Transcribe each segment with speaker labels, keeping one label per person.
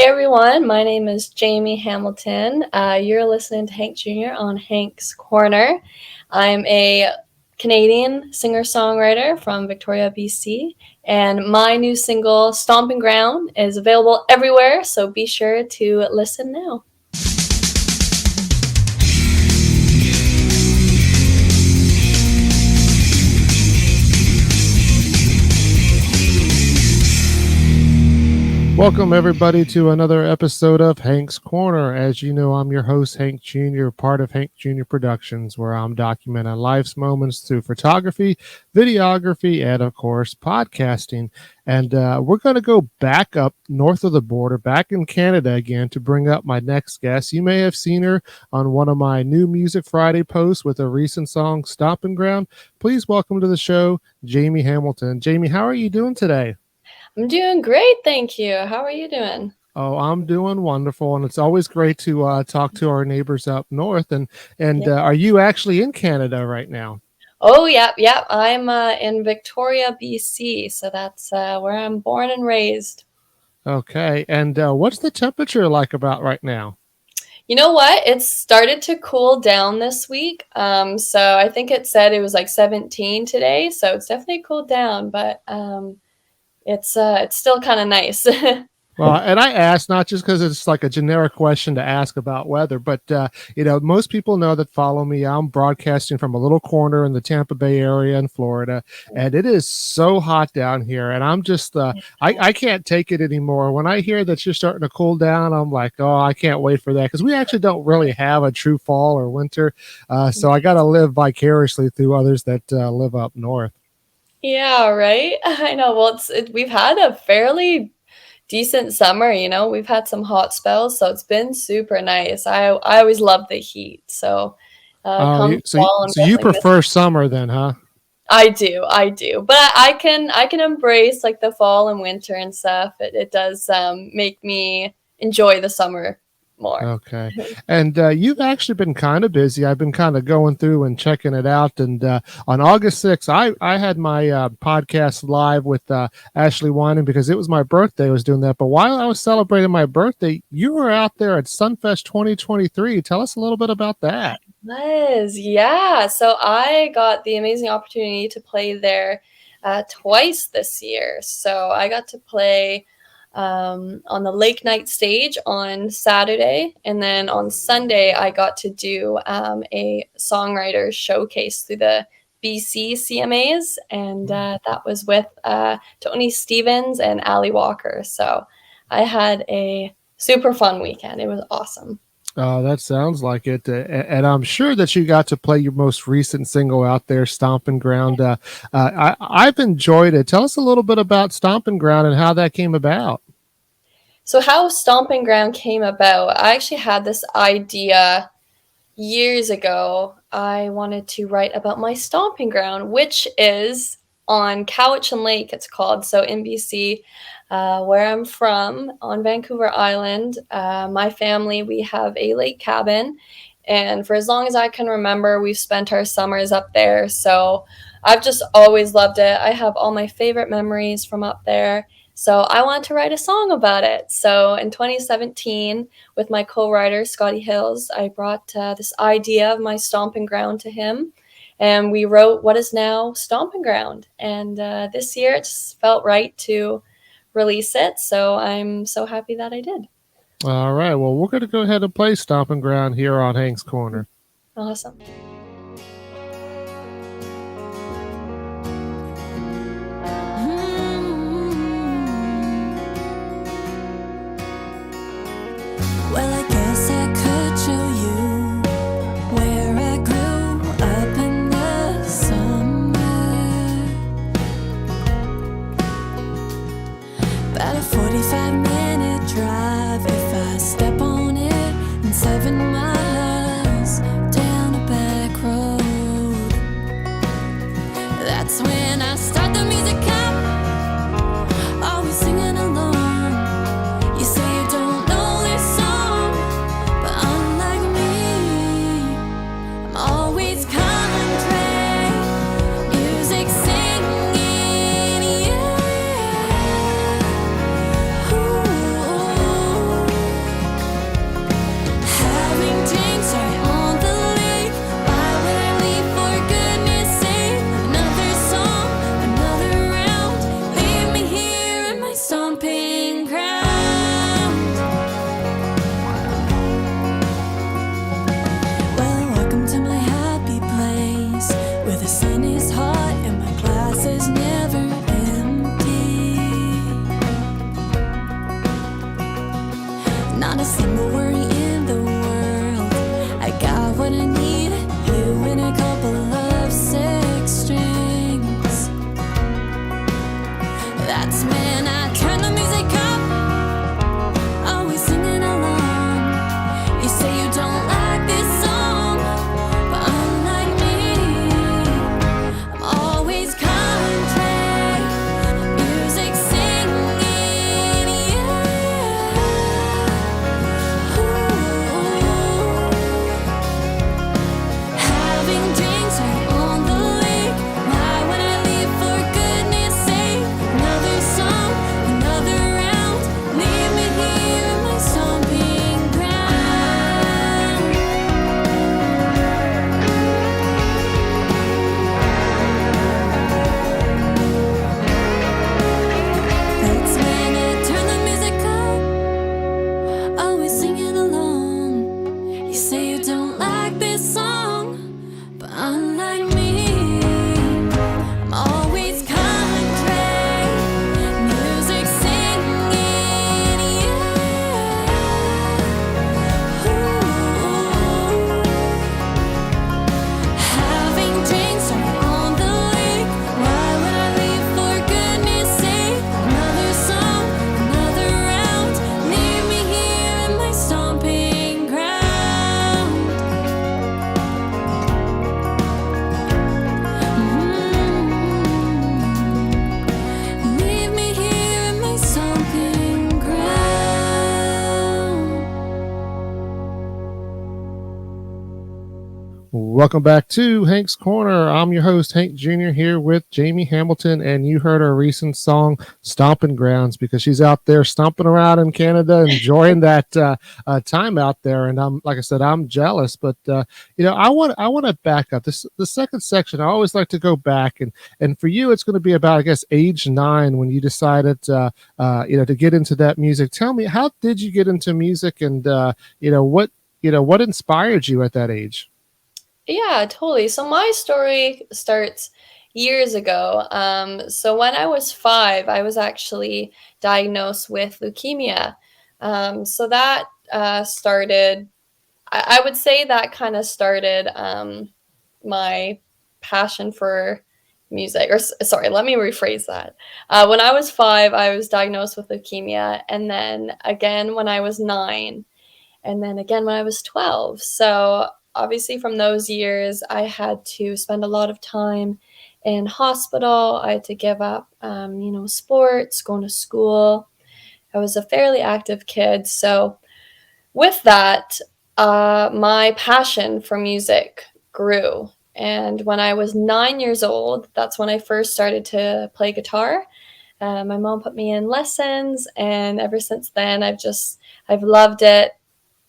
Speaker 1: everyone, my name is Jaimey Hamilton. You're listening to Hank Jr. on Hank's Corner. I'm a Canadian singer-songwriter from Victoria, BC, and my new single, Stomping Ground, is available everywhere, so be sure to listen now.
Speaker 2: Welcome, everybody, to another episode of Hank's Corner. As you know, I'm your host, Hank Jr., part of Hank Jr. Productions, where I'm documenting life's moments through photography, videography, and, of course, podcasting. And we're going to go back up north of the border, back in Canada again, to bring up my next guest. You may have seen her on one of my New Music Friday posts with a recent song, Stomping Ground. Please welcome to the show, Jaimey Hamilton. Jaimey, how are you doing today?
Speaker 1: I'm doing great, thank you. How are you doing?
Speaker 2: Oh, I'm doing wonderful, and it's always great to talk to our neighbors up north. And are you actually in Canada right now?
Speaker 1: Oh, yeah. I'm in Victoria, BC, so that's where I'm born and raised.
Speaker 2: Okay, and what's the temperature like about right now?
Speaker 1: You know what? It's started to cool down this week. So I think it said it was like 17 today, so it's definitely cooled down, but it's still kind of nice.
Speaker 2: Well, and I asked not just because it's like a generic question to ask about weather, but most people know that follow me. I'm broadcasting from a little corner in the Tampa Bay area in Florida, and it is so hot down here. And I'm just, I can't take it anymore. When I hear that you're starting to cool down, I'm like, oh, I can't wait for that, because we actually don't really have a true fall or winter. So I got to live vicariously through others that live up north.
Speaker 1: Yeah, right. I know. Well, we've had a fairly decent summer, we've had some hot spells, so it's been super nice. I always love the heat, so come fall,
Speaker 2: so you prefer summer then, huh?
Speaker 1: I do, but I can embrace like the fall and winter and stuff. It does make me enjoy the summer more.
Speaker 2: Okay. And you've actually been kind of busy. I've been kind of going through and checking it out. And on August 6th, I had my podcast live with Ashley Winan because it was my birthday. I was doing that. But while I was celebrating my birthday, you were out there at Sunfest 2023. Tell us a little bit about that.
Speaker 1: Yeah. So I got the amazing opportunity to play there twice this year. So I got to play on the lake night stage on Saturday, and then on Sunday I got to do a songwriter showcase through the BC CMAs, and that was with Tony Stevens and Ali Walker. So I had a super fun weekend. It was awesome.
Speaker 2: Oh, that sounds like it. And I'm sure that you got to play your most recent single out there, Stomping Ground. I've enjoyed it. Tell us a little bit about Stomping Ground and how that came about.
Speaker 1: So how Stomping Ground came about, I actually had this idea years ago. I wanted to write about my stomping ground, which is on Cowichan Lake, it's called. So in BC, where I'm from, on Vancouver Island, my family, we have a lake cabin. And for as long as I can remember, we've spent our summers up there. So I've just always loved it. I have all my favorite memories from up there. So I wanted to write a song about it. So in 2017, with my co-writer, Scotty Hills, I brought this idea of my stomping ground to him. And we wrote what is now Stomping Ground. And this year it just felt right to release it. So I'm so happy that I did.
Speaker 2: All right. Well, we're going to go ahead and play Stomping Ground here on Hank's Corner.
Speaker 1: Awesome.
Speaker 3: Well, I guess I could show you where I grew up in the summer. About a 45-minute drive if I step on it, and 7 miles down a back road. That's when I start the music up, always singing along. You say you don't know this song, not a single worry in the world. I got what I need, you and a couple of six strings. That's when I turn the music up, always singing along. You say you don't like this song, but unlike me, I'm always country music singing, yeah. Ooh. Having drinks right on the lake. Why would I leave, for goodness sake? Another song, another round. Leave me here in my stomping ground. That's when I turn the music up, always singing along. You say you don't like this song, but unlike me, I'm always country music singing, yeah. Ooh. Having drinks right on the lake. Why would I leave, for goodness sake? Another song, another round. Leave me here in my stomping ground. Leave me here in my stomping ground.
Speaker 2: Welcome back to Hank's Corner. I'm your host, Hank Jr., here with Jaimey Hamilton, and you heard our recent song, Stomping Grounds, because she's out there stomping around in Canada, enjoying that time out there. And I'm, like I said, I'm jealous, but I want to back up. The second section, I always like to go back, and for you, it's going to be about, I guess, age 9 when you decided, to get into that music. Tell me, how did you get into music, and what inspired you at that age?
Speaker 1: Yeah, totally. So my story starts years ago. So when I was 5, I was actually diagnosed with leukemia. So that started, I would say that kind of started my passion for music. Or sorry, let me rephrase that. When I was 5, I was diagnosed with leukemia, and then again when I was 9, and then again when I was 12. So obviously from those years, I had to spend a lot of time in hospital. I had to give up, sports, going to school. I was a fairly active kid. So with that, my passion for music grew. And when I was 9 years old, that's when I first started to play guitar. My mom put me in lessons, and ever since then, I've loved it.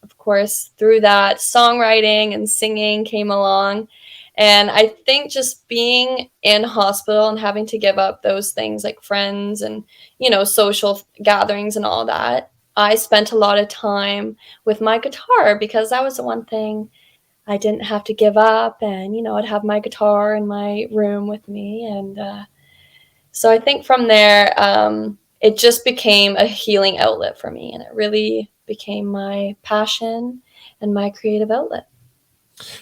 Speaker 1: Of course, through that, songwriting and singing came along. And I think just being in hospital and having to give up those things like friends and, social gatherings and all that, I spent a lot of time with my guitar because that was the one thing I didn't have to give up. And, I'd have my guitar in my room with me. And so I think from there, it just became a healing outlet for me. And it really became my passion and my creative outlet.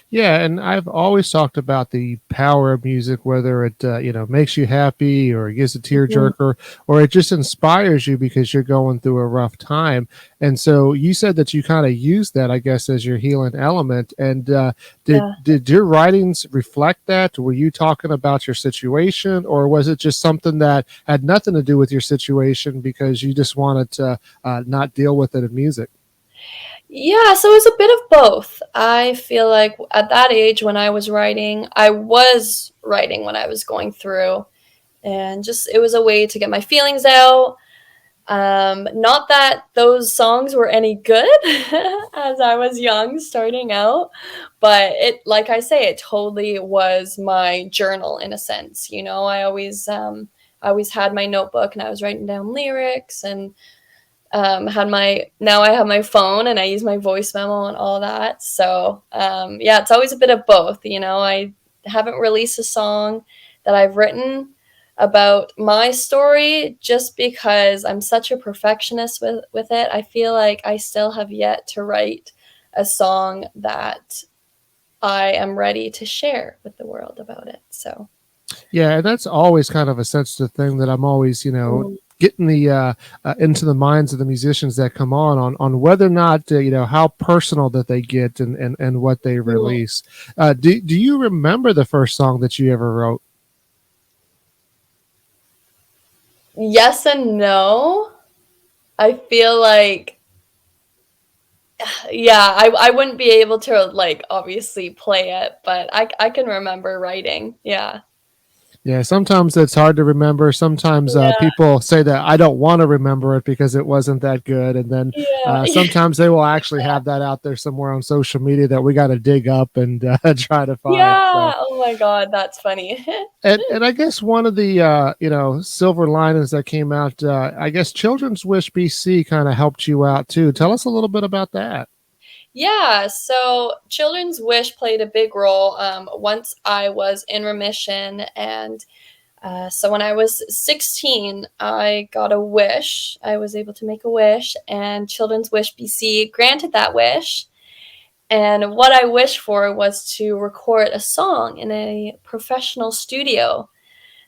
Speaker 2: Yeah, and I've always talked about the power of music, whether it makes you happy or it gives a
Speaker 1: Mhm.
Speaker 2: tearjerker, or it just inspires you because you're going through a rough time. And so you said that you kind of use that, I guess, as your healing element. And did
Speaker 1: Yeah.
Speaker 2: did your writings reflect that? Were you talking about your situation, or was it just something that had nothing to do with your situation because you just wanted to not deal with it in music?
Speaker 1: Yeah, so it was a bit of both. I feel like at that age when I was writing when I was going through, and just it was a way to get my feelings out. Not that those songs were any good as I was young starting out, but like I say, it totally was my journal in a sense. I always had my notebook and I was writing down lyrics, and now I have my phone and I use my voice memo and all that. So it's always a bit of both. I haven't released a song that I've written, about my story just because I'm such a perfectionist with it. I feel like I still have yet to write a song that I am ready to share with the world about it. So,
Speaker 2: Yeah, and that's always kind of a sensitive thing that I'm always,
Speaker 1: mm,
Speaker 2: getting the into the minds of the musicians that come on whether or not how personal that they get and what they
Speaker 1: mm.
Speaker 2: release. Do you remember the first song that you ever wrote?
Speaker 1: Yes and no. I feel like, yeah, I wouldn't be able to like obviously play it, but I can remember writing. Yeah.
Speaker 2: Yeah, sometimes it's hard to remember. Sometimes
Speaker 1: Yeah.
Speaker 2: people say that I don't want to remember it because it wasn't that good, and then
Speaker 1: Yeah.
Speaker 2: sometimes they will actually have that out there somewhere on social media that we got to dig up and try to find. So,
Speaker 1: Yeah. Oh my god, that's funny.
Speaker 2: and I guess one of the silver linings that came out, I guess Children's Wish BC kind of helped you out too. Tell us a little bit about that.
Speaker 1: Yeah, so Children's Wish played a big role once I was in remission. And so when I was 16, I got a wish. I was able to make a wish, and Children's Wish BC granted that wish. And what I wished for was to record a song in a professional studio.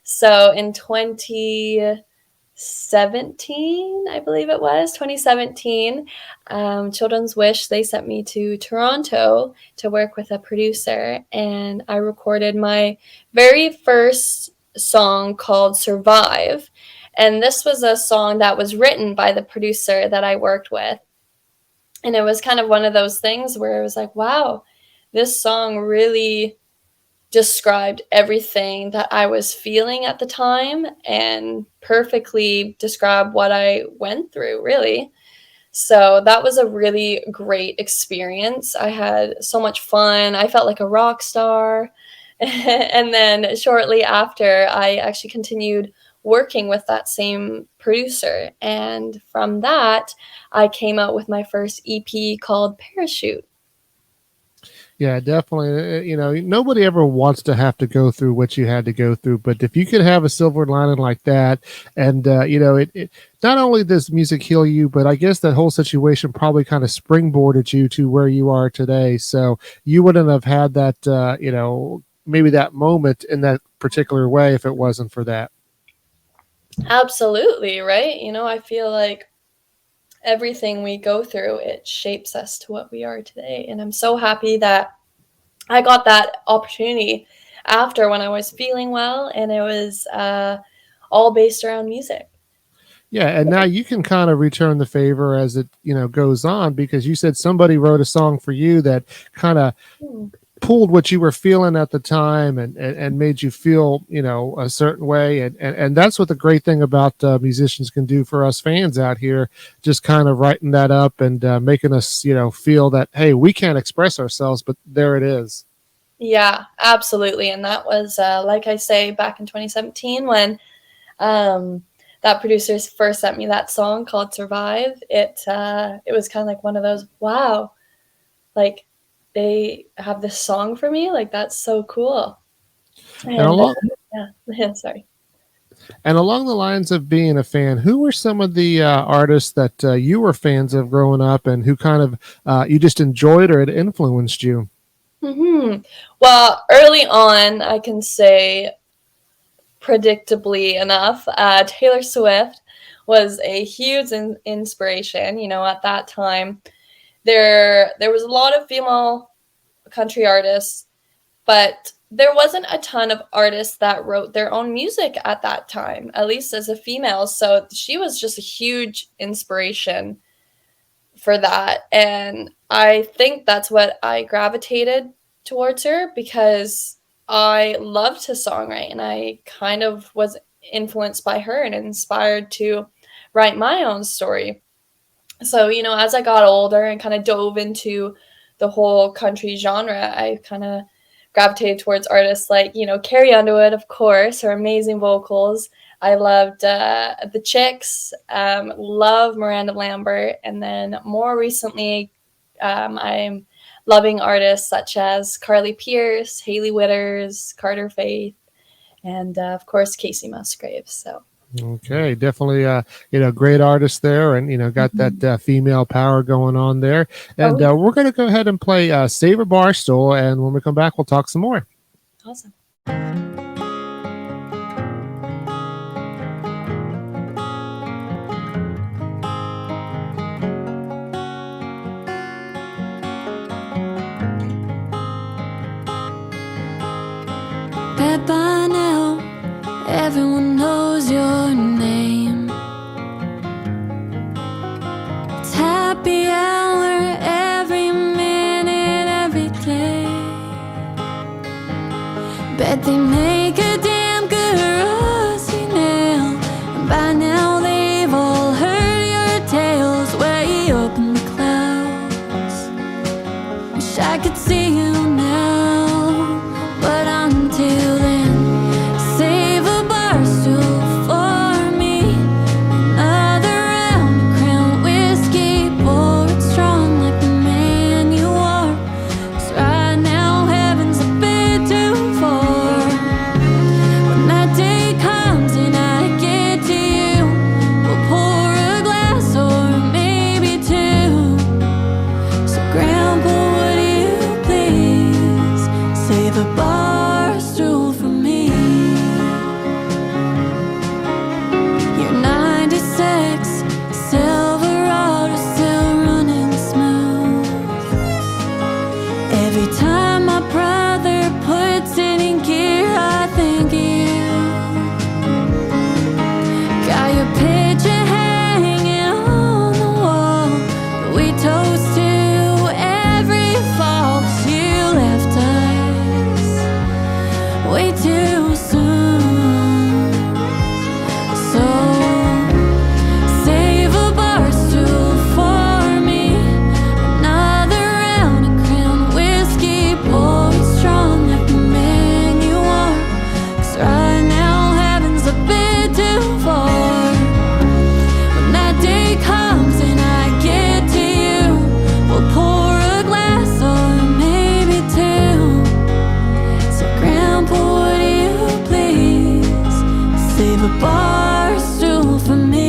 Speaker 1: So in 2017, I believe it was 2017, Children's Wish, they sent me to Toronto to work with a producer, and I recorded my very first song called Survive. And this was a song that was written by the producer that I worked with. And it was kind of one of those things where it was like, wow, this song really described everything that I was feeling at the time and perfectly described what I went through, really. So that was a really great experience. I had so much fun. I felt like a rock star. And then shortly after, I actually continued working with that same producer. And from that, I came out with my first EP called Parachute.
Speaker 2: Yeah, definitely. Nobody ever wants to have to go through what you had to go through, but if you could have a silver lining like that, and it not only does music heal you, but I guess that whole situation probably kind of springboarded you to where you are today. So you wouldn't have had that, maybe that moment in that particular way if it wasn't for that.
Speaker 1: Absolutely, right? I feel like everything we go through, it shapes us to what we are today. And I'm so happy that I got that opportunity after when I was feeling well, and it was all based around music.
Speaker 2: Yeah, and now you can kind of return the favor as it goes on, because you said somebody wrote a song for you that kind of
Speaker 1: Hmm.
Speaker 2: pulled what you were feeling at the time and made you feel a certain way, and that's what the great thing about musicians can do for us fans out here, just kind of writing that up and making us feel that, hey, we can't express ourselves, but there it is.
Speaker 1: Yeah, absolutely. And that was, like I say, back in 2017 when um, that producer first sent me that song called Survive. It was kind of like one of those, wow, like they have this song for me. Like that's so cool.
Speaker 2: and
Speaker 1: And
Speaker 2: along
Speaker 1: yeah, sorry.
Speaker 2: and along the lines of being a fan, who were some of the artists that you were fans of growing up, and who kind of you just enjoyed or it influenced you?
Speaker 1: Well, early on, I can say predictably enough, Taylor Swift was a huge inspiration. At that time, there was a lot of female country artists, but there wasn't a ton of artists that wrote their own music at that time, at least as a female. So she was just a huge inspiration for that. And I think that's what I gravitated towards her because I love to songwrite and I kind of was influenced by her and inspired to write my own story. So, as I got older and kind of dove into the whole country genre, I kind of gravitated towards artists like, Carrie Underwood, of course, her amazing vocals. I loved the Chicks, love Miranda Lambert, and then more recently, I'm loving artists such as Carly Pierce, Haley Witters, Carter Faith, and of course Casey Musgraves. So
Speaker 2: Okay, definitely, great artist there, and got
Speaker 1: Mhm.
Speaker 2: that female power going on there. And
Speaker 1: Oh yeah,
Speaker 2: we're going to go ahead and play "Save a Barstool," and when we come back, we'll talk some more.
Speaker 1: awesome.
Speaker 3: Bet by now everyone knows your name. It's happy hour every minute, every day. Bet they make a damn good rusty nail, and by now they've all heard your tales way up in the clouds. Wish I could see you now, but until then, save a bar stool for me. Another round of Crown whiskey, pour it strong like the man you are. 'Cause right now heaven's a bit too far. When that day comes and I get to you, we'll pour a glass or maybe two. So Grandpa, would you please save a bar stool for me? Your 96 Silverado still running smooth. Every time my brother puts it in gear, I think of you. Got your picture hanging on the wall that we toast to every fall, 'cause you left us way too soon. So save a bar stool for me. Another round of Crown whiskey, pour it strong like the man you are. 'Cause right now heaven's a bit too far. When that day comes and I get to you, we'll pour a glass or maybe two. So Grandpa, would you please save a bar stool for me?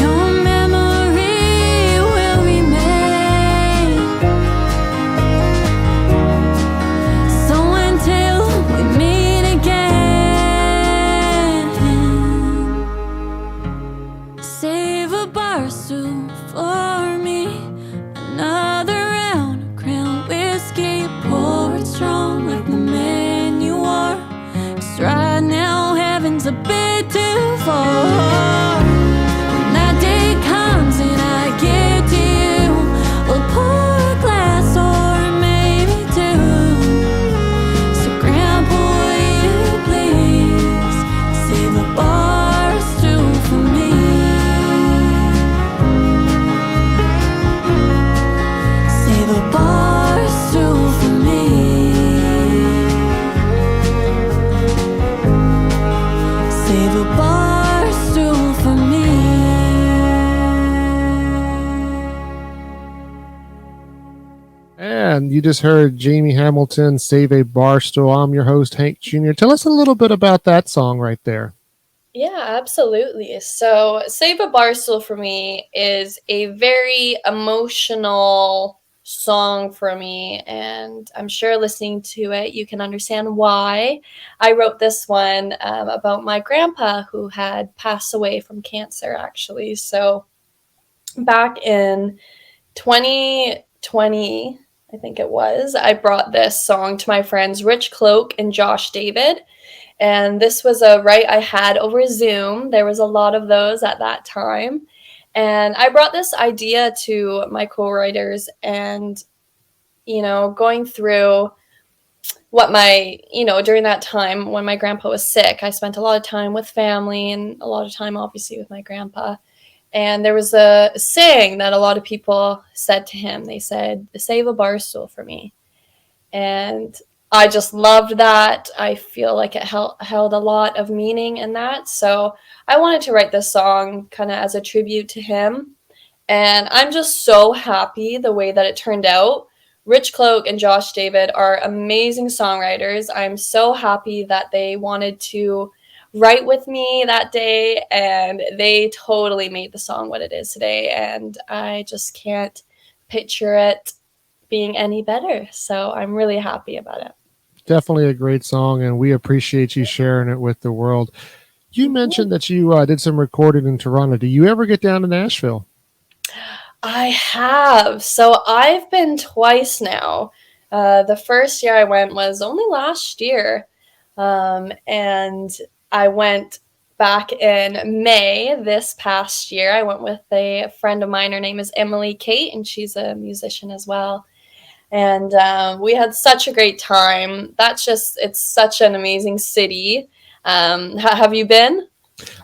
Speaker 3: Your memory will remain. So until we meet again, save a bar stool for me. Another round of Crown whiskey, pour it strong like the man you are. 'Cause right now heaven's a bit too far. When that day comes and I get to you, we'll pour a glass or maybe two. So Grandpa, would you please save a bar stool for me? Save a bar stool for me. Save a bar stool for me.
Speaker 2: And you just heard Jamie Hamilton, "Save a Barstool." I'm your host, Hank Jr. Tell us a little bit about that song right there.
Speaker 1: Yeah, absolutely. So, Save a Barstool for me is a very emotional song for me, and I'm sure listening to it, you can understand why. I wrote this one about my grandpa who had passed away from cancer, actually. So, back in 2020, I think it was, I brought this song to my friends Rich Cloak and Josh David. And this was a write I had over Zoom. There was a lot of those at that time. And I brought this idea to my co-writers and, going through what during that time when my grandpa was sick, I spent a lot of time with family and a lot of time, obviously, with my grandpa. And there was a saying that a lot of people said to him. They said, "Save a bar stool for me." And I just loved that. I feel like it held a lot of meaning in that. So I wanted to write this song kind of as a tribute to him. And I'm just so happy the way that it turned out. Rich Cloak and Josh David are amazing songwriters. I'm so happy that they wanted to write with me that day, and they totally made the song what it is today. And I just can't picture it being any better. So I'm really happy about it.
Speaker 2: Definitely a great song, and we appreciate you sharing it with the world. You mentioned that you did some recording in Toronto. Do you ever get down to Nashville?
Speaker 1: I have. So I've been twice now. The first year I went was only last year. And I went back in May this past year. I went with a friend of mine. Her name is Emily Kate, and she's a musician as well. And we had such a great time. It's such an amazing city. Have you been?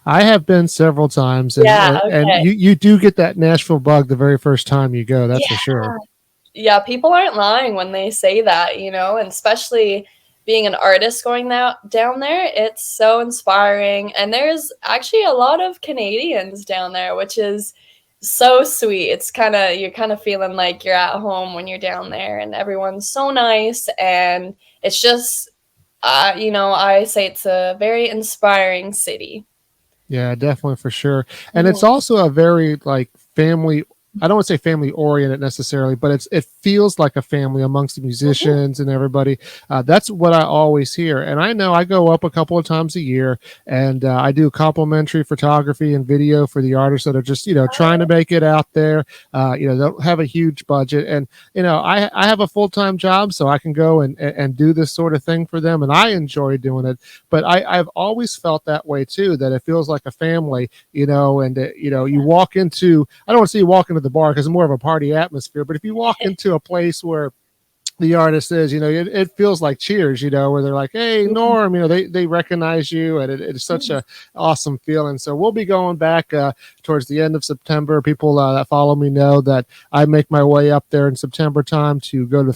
Speaker 2: I have been several times, and
Speaker 1: Yeah,
Speaker 2: and
Speaker 1: okay.
Speaker 2: you do get that Nashville bug the very first time you go. That's for
Speaker 1: Yeah.
Speaker 2: sure.
Speaker 1: Yeah, people aren't lying when they say that, and especially being an artist going down there, it's so inspiring. And there's actually a lot of Canadians down there, which is so sweet. You're kind of feeling like you're at home when you're down there, and everyone's so nice. And it's just, I say it's a very inspiring city.
Speaker 2: Yeah, definitely for sure. And it's
Speaker 1: Mhm.
Speaker 2: also a very like family. I don't want to say family oriented necessarily, but it feels like a family amongst the
Speaker 1: Mhm.
Speaker 2: musicians and everybody. That's what I always hear. And I know I go up a couple of times a year, and I do complimentary photography and video for the artists that are just trying to make it out there. Don't have a huge budget, and I have a full time job, so I can go and do this sort of thing for them, and I enjoy doing it. But I've always felt that way too, that it feels like a family, and you walk into, I don't want to say you walk into the bar because it's more of a party atmosphere, but if you walk into a place where the artist is, it feels like Cheers, where they're like, "Hey, Norm," they recognize you, and it's such a awesome feeling. So we'll be going back towards the end of September. People that follow me know that I make my way up there in September time to go to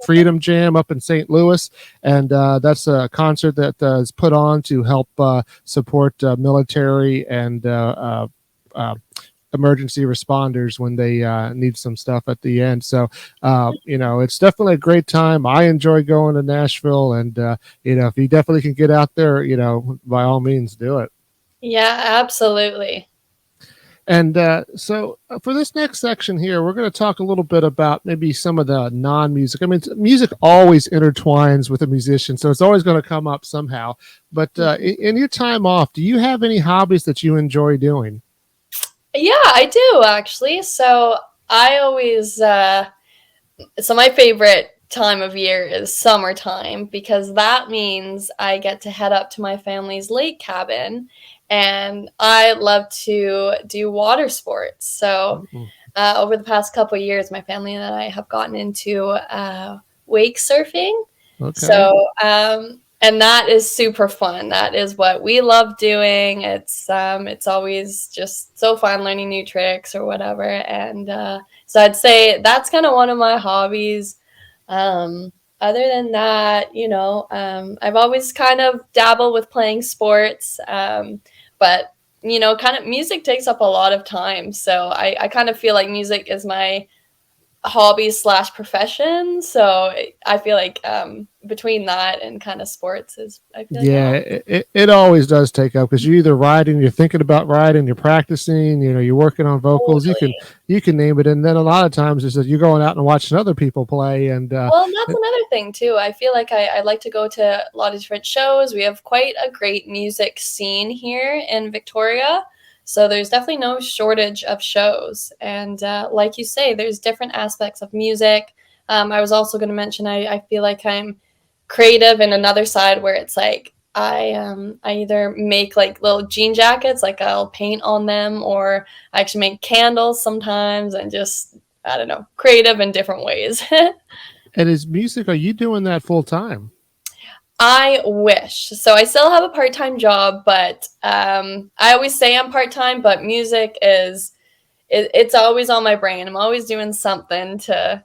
Speaker 2: Freedom Jam up in St. Louis, and that's a concert that is put on to help support military and emergency responders when they need some stuff at the end. So, it's definitely a great time. I enjoy going to Nashville, and if you definitely can get out there, by all means, do it.
Speaker 1: Yeah, absolutely.
Speaker 2: And so for this next section here, we're going to talk a little bit about maybe some of the non-music. I mean, music always intertwines with a musician, so it's always going to come up somehow. But in your time off, do you have any hobbies that you enjoy doing?
Speaker 1: Yeah, I do actually. So I always so my favorite time of year is summertime because that means I get to head up to my family's lake cabin, and I love to do water sports. So
Speaker 2: Mhm.
Speaker 1: over the past couple of years, my family and I have gotten into wake surfing.
Speaker 2: Okay.
Speaker 1: So, and that is super fun. That is what we love doing. It's always just so fun learning new tricks or whatever. And so I'd say that's kind of one of my hobbies. Other than that, I've always kind of dabbled with playing sports, but kind of music takes up a lot of time. So I kind of feel like music is my hobby slash profession. So I feel like between that and kind of sports is, I feel like,
Speaker 2: Yeah, it always does take up because you're either writing, you're thinking about writing, you're practicing, you're working on vocals. You can
Speaker 1: totally.
Speaker 2: name it, and then a lot of times it's that you're going out and watching other people play, and
Speaker 1: Well, and that's another thing too. I feel like I like to go to a lot of different shows. We have quite a great music scene here in Victoria. So there's definitely no shortage of shows. And like you say, there's different aspects of music. I was also going to mention I feel like I'm creative in another side where it's like I either make like little jean jackets, like I'll paint on them, or I actually make candles sometimes, and just I don't know, creative in different ways.
Speaker 2: is music? Are you doing that full time?
Speaker 1: I wish. So I still have a part-time job, but I always say I'm part-time, but music is it's always on my brain. I'm always doing something to,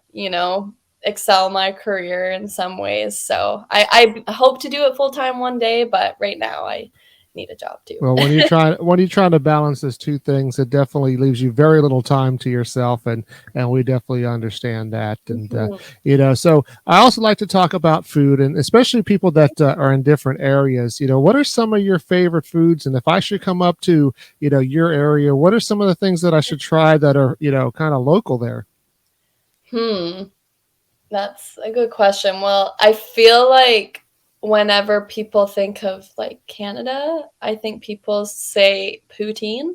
Speaker 1: excel my career in some ways. So I hope to do it full time one day, but right now I need a job too.
Speaker 2: Well, when you're trying to balance those two things, it definitely leaves you very little time to yourself, and we definitely understand that. And
Speaker 1: Mhm.
Speaker 2: so I also like to talk about food, and especially people that are in different areas. What are some of your favorite foods? And if I should come up to your area, what are some of the things that I should try that are kind of local there?
Speaker 1: Hmm. That's a good question. Well, I feel like whenever people think of like Canada, I think people say poutine.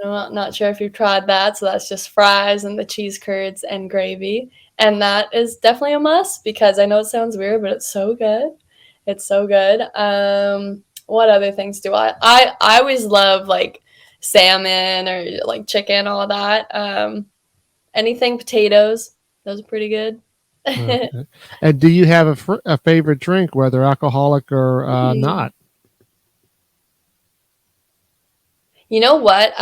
Speaker 1: I'm not sure if you've tried that. So that's just fries and the cheese curds and gravy. And that is definitely a must because I know it sounds weird, but it's so good. It's so good. What other things do I always love like salmon or like chicken, all that. Anything potatoes, those are pretty good.
Speaker 2: Okay. And do you have a favorite drink, whether alcoholic or
Speaker 1: Hmm.
Speaker 2: not?
Speaker 1: You know what?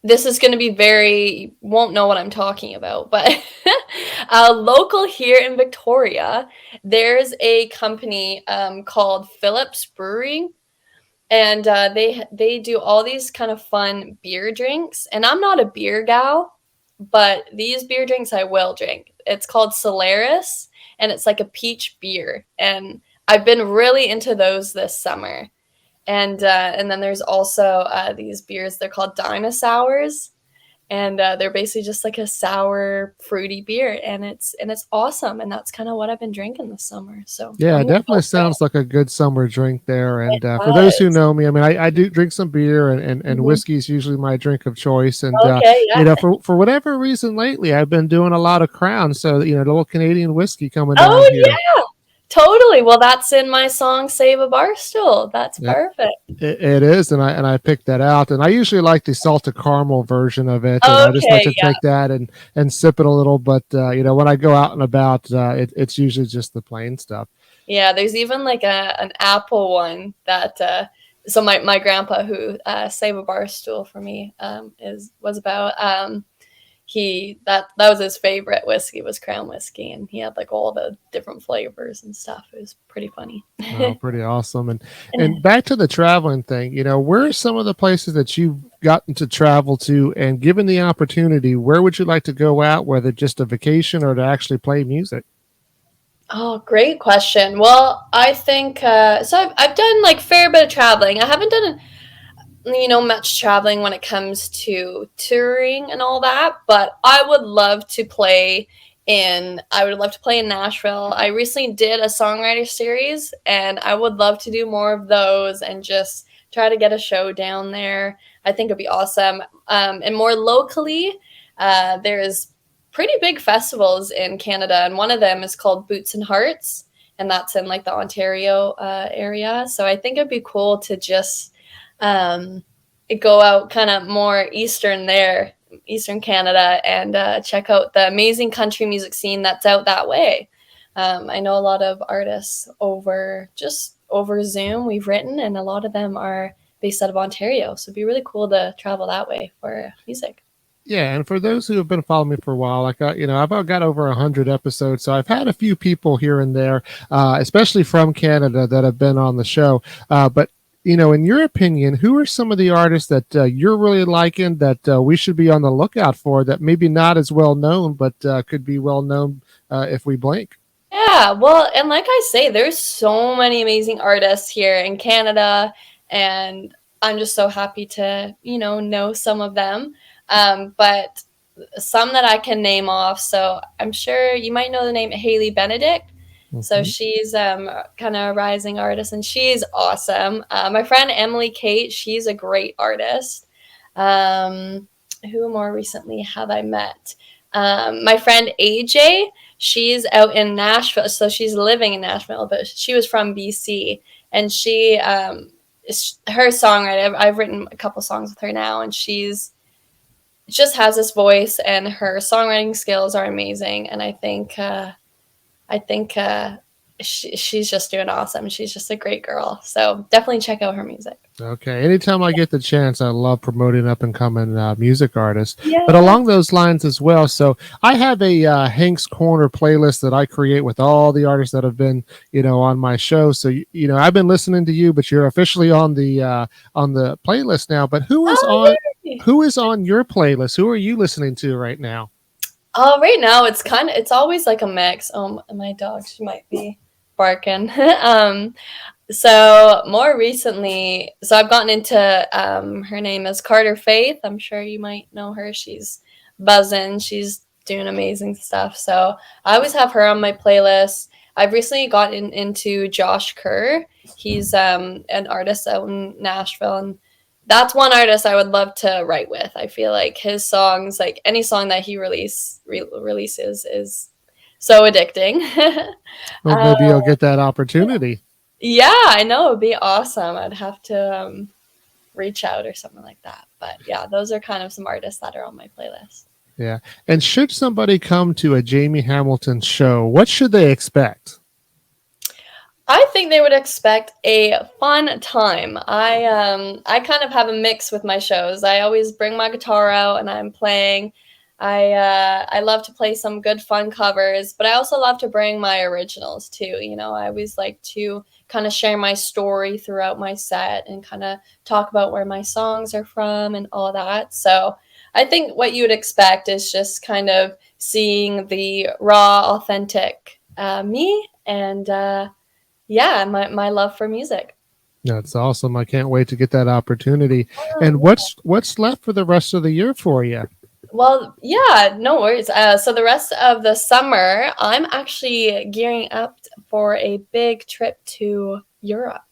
Speaker 1: This is going to be very, you won't know what I'm talking about, but local here in Victoria, there's a company called Phillips Brewery, and they do all these kind of fun beer drinks. And I'm not a beer gal, but these beer drinks I will drink. It's called Solaris, and it's like a peach beer, and I've been really into those this summer. And then there's also these beers. They're called dinosaurs, and they're basically just like a sour, fruity beer, and it's awesome. And that's kind of what I've been drinking this summer. So
Speaker 2: Yeah,
Speaker 1: I'm
Speaker 2: it
Speaker 1: gonna go
Speaker 2: definitely
Speaker 1: for
Speaker 2: sounds like a good summer drink there. And for those who
Speaker 1: it.
Speaker 2: know me, I mean, I do drink some beer, and
Speaker 1: Mhm.
Speaker 2: whiskey is usually my drink of choice. And
Speaker 1: Okay, yeah.
Speaker 2: for whatever reason lately, I've been doing a lot of Crown. So the little Canadian whiskey coming down
Speaker 1: Oh
Speaker 2: here.
Speaker 1: yeah, totally. Well, that's in my song "Save a Bar Stool." That's
Speaker 2: Yeah,
Speaker 1: perfect.
Speaker 2: it is, and I picked that out. And I usually like the salted caramel version of it, and I just like
Speaker 1: Okay,
Speaker 2: to take that and sip it a little. But when I go out and about, it's usually just the plain stuff.
Speaker 1: yeah. There's even like an apple one that. So my grandpa who "Save a Bar Stool" for me is was about. He that was his favorite whiskey was Crown whiskey, and he had like all the different flavors and stuff. It was pretty funny.
Speaker 2: Oh, pretty awesome. And back to the traveling thing, where are some of the places that you've gotten to travel to, and given the opportunity, where would you like to go out, whether just a vacation or to actually play music?
Speaker 1: Oh, great question. Well, I think so. I've done like fair bit of traveling. I haven't done much traveling when it comes to touring and all that, but I would love to play in Nashville. I recently did a songwriter series, and I would love to do more of those and just try to get a show down there. I think it'd be awesome. And more locally, there's pretty big festivals in Canada, and one of them is called Boots and Hearts, and that's in like the Ontario area. So I think it'd be cool to just um, go out kind of more eastern Canada, and check out the amazing country music scene that's out that way. I know a lot of artists over Zoom we've written, and a lot of them are based out of Ontario. So it'd be really cool to travel that way for music.
Speaker 2: Yeah, and for those who have been following me for a while, like I've got over 100 episodes, so I've had a few people here and there, especially from Canada, that have been on the show. But in your opinion, who are some of the artists that you're really liking that we should be on the lookout for, that maybe not as well known, but could be well known if we blink?
Speaker 1: Yeah, well, and like I say, there's so many amazing artists here in Canada, and I'm just so happy to, know some of them. But some that I can name off. So I'm sure you might know the name Haley Benedict. So
Speaker 2: Hmm.
Speaker 1: she's kind of a rising artist, and she's awesome. My friend Emily Kate, she's a great artist. Um, who more recently have I met? My friend AJ, she's out in Nashville, so she's living in Nashville, but she was from BC, and she her songwriter. I've written a couple songs with her now, and she's just has this voice, and her songwriting skills are amazing. And I think she's just doing awesome. She's just a great girl. So definitely check out her music.
Speaker 2: Okay. Anytime I get the chance, I love promoting up and coming music artists. But
Speaker 1: Yeah.
Speaker 2: along those lines as well, so I have a Hank's Corner playlist that I create with all the artists that have been, on my show. So I've been listening to you, but you're officially on the playlist now. But
Speaker 1: Oh, yay.
Speaker 2: who is on your playlist? Who are you listening to right now?
Speaker 1: Right now it's always like a mix. My dog, she might be barking. So more recently, so I've gotten into her name is Carter Faith. I'm sure you might know her. She's buzzing. She's doing amazing stuff. So I always have her on my playlist. I've recently gotten into Josh Kerr. He's an artist out in Nashville, and that's one artist I would love to write with. I feel like his songs, like any song that he releases, is so addicting.
Speaker 2: Well, maybe you'll get that opportunity.
Speaker 1: Yeah, I know. It'd be awesome. I'd have to reach out or something like that. But yeah, those are kind of some artists that are on my playlist.
Speaker 2: Yeah. And should somebody come to a Jaimey Hamilton show, what should they expect?
Speaker 1: I think they would expect a fun time. I kind of have a mix with my shows. I always bring my guitar out and I'm playing. I love to play some good fun covers, but I also love to bring my originals too. I always like to kind of share my story throughout my set and kind of talk about where my songs are from and all that. So I think what you would expect is just kind of seeing the raw, authentic me and yeah, my love for music.
Speaker 2: That's awesome. I can't wait to get that opportunity. And
Speaker 1: Oh,
Speaker 2: what's left for the rest of the year for you?
Speaker 1: well, yeah, no worries. So the rest of the summer, I'm actually gearing up for a big trip to Europe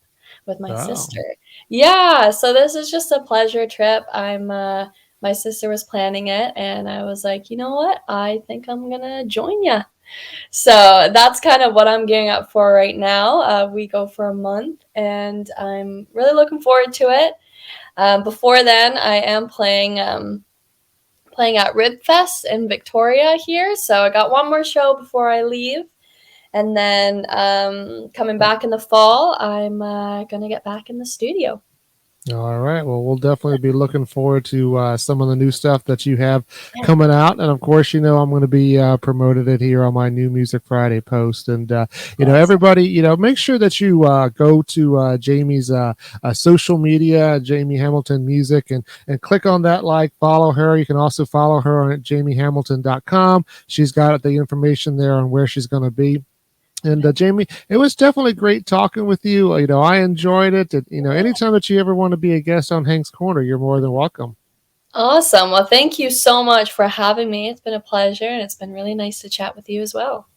Speaker 1: with my
Speaker 2: Oh.
Speaker 1: sister. Yeah, so this is just a pleasure trip. My sister was planning it, and I was like, you know what? I think I'm gonna join you. So that's kind of what I'm gearing up for right now. We go for a month, and I'm really looking forward to it. Before then, I am playing at Ribfest in Victoria here. So I got one more show before I leave. And then coming back in the fall, I'm going to get back in the studio.
Speaker 2: All right. Well, we'll definitely be looking forward to some of the new stuff that you have coming out. And of course, I'm going to be promoted it here on my New Music Friday post. And,
Speaker 1: Awesome.
Speaker 2: everybody, make sure that you go to Jaimey's social media, Jaimey Hamilton Music, and click on that, follow her. You can also follow her on at jaimeyhamilton.com. She's got the information there on where she's going to be. And Jaimey, it was definitely great talking with you. I enjoyed it. And, anytime that you ever want to be a guest on Hank's Corner, you're more than welcome.
Speaker 1: Awesome. Well, thank you so much for having me. It's been a pleasure, and it's been really nice to chat with you as well.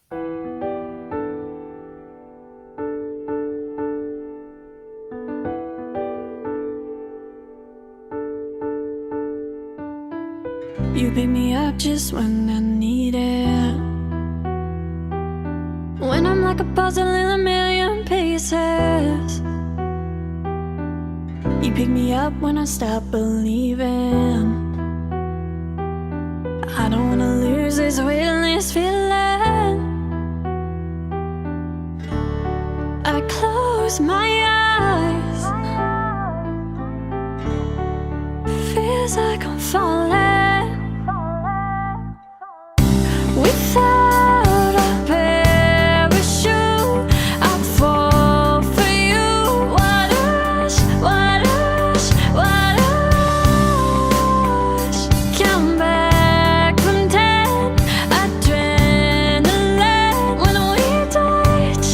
Speaker 3: You pick me up just when I need it. When I'm like a puzzle in a million pieces. You pick me up when I stop believing. I don't wanna lose this weightless feeling. I close my eyes. Feels like I'm falling. Without a parachute, I'd fall for you. What a rush, what a rush, what a rush. Count back from 10, adrenaline when we touch.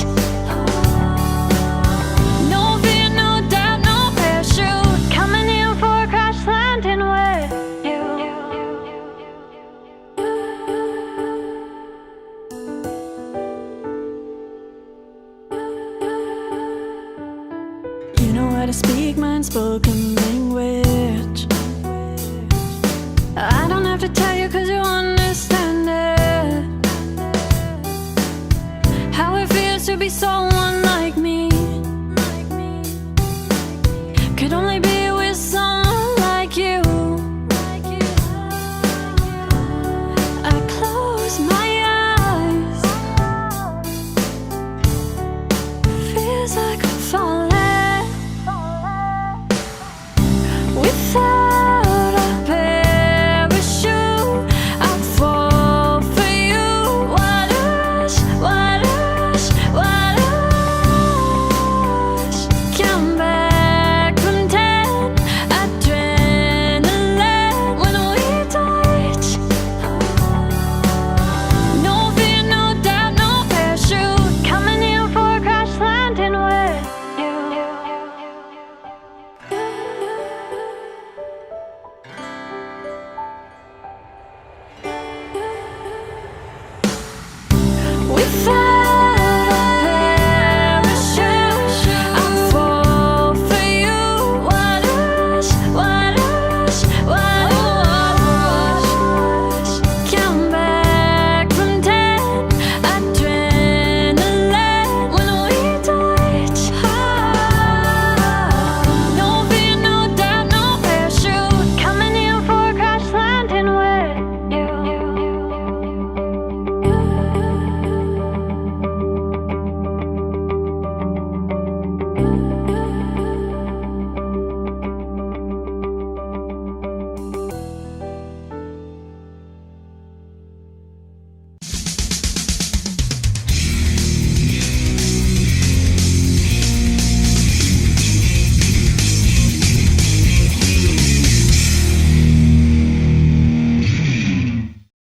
Speaker 3: No fear, no doubt, no parachute. Coming in for a crash landing with you. You know how to speak my unspoken language. I don't have to tell you cause you understand it. How it feels to be someone like me. Could only be with someone like you. I close my eyes. Feels like I'm falling. You